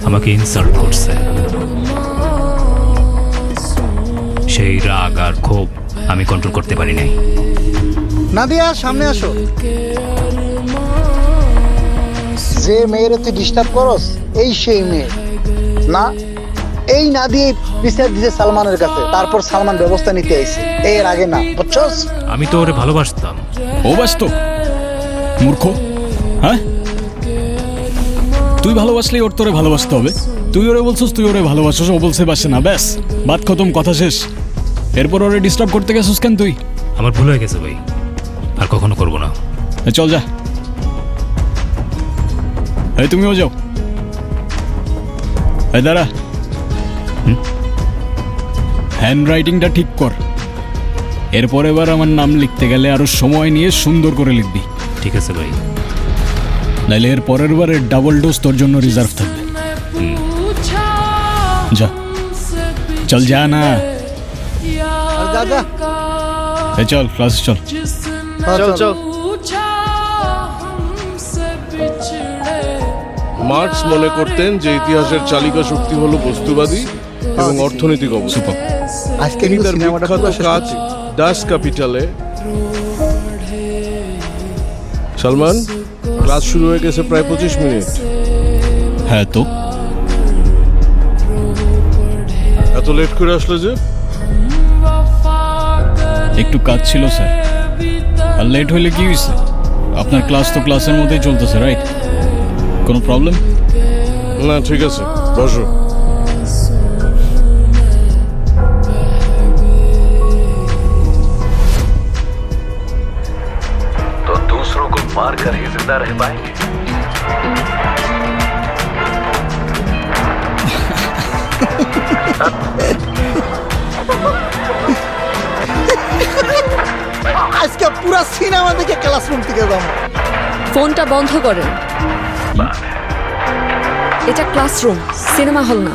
আমাকে ইনসাল্ট করছে। সেই রাগ আর ক্ষোভ আমি কন্ট্রোল করতে পারি নাই। নাদিয়া সামনে আসো। যে মেয়ের তুই ডিস্টার্ব করস এই সেই মেয়ে না? এই নাদিয়া পিছিয়ে দিছে সালমানের কাছে, তারপর সালমান ব্যবস্থা নিতে আইছে, এর আগে না, বুঝছস? আমি তো ওরে ভালোবাসতাম। ও বাসতো মূর্খ, হ্যাঁ? তুই ভালোবাসলেই ওর তোরে ভালোবাসতে হবে। তুই ওরে বলছিস তুই ওরে ভালোবাসিস, ও বলছে বাসে না, ব্যাস বাত খতম, কথা শেষ। এরপর ওরে ডিস্টার্ব করতে গেছিস কেন তুই? আমার ভুল হয়ে গেছে ভাই, আর কখনো করবো না। চল যা, এই তুমিও যাও। এই দাঁড়া, হ্যান্ড রাইটিংটা ঠিক কর। এরপর এবার আমার নাম লিখতে গেলে আরো সময় নিয়ে সুন্দর করে লিখবি। ঠিক আছে ভাই। নাইলে এর পরের বারের ডাবল ডোজ তোর জন্য রিজার্ভ থাকবে। যা, চল যা না। যা যা, এই চল ক্লাসে চল। চল চল। মার্কস মনে করতেন যে ইতিহাসের চালিকা শক্তি হলো বস্তুবাদী এবং অর্থনৈতিক অবস্থা। আজকে তিনি কিন্তু তার সিনেমাটা বিখ্যাত পুরো শেষ কাজ করছি। ডাস ক্যাপিটালে। সালমান, ক্লাস শুরু হয়ে গেছে প্রায় 25 মিনিট। হ্যাঁ তো এত লেট করে আসলে যে? একটু কাজ ছিল স্যার। আর লেট হইলে কি হয়েছে? আপনার ক্লাস তো ক্লাসের মধ্যেই চলতেছে, রাইট? কোনো প্রবলেম? না, ঠিক আছে, বসো। तो दूसरों को मार कर ही जिंदा रह पाएंगे। আজকে পুরো সিনেমা দেখে ক্লাসরুম থেকে যাবো। ফোনটা বন্ধ করেন। এটা ক্লাসরুম, সিনেমা হল না।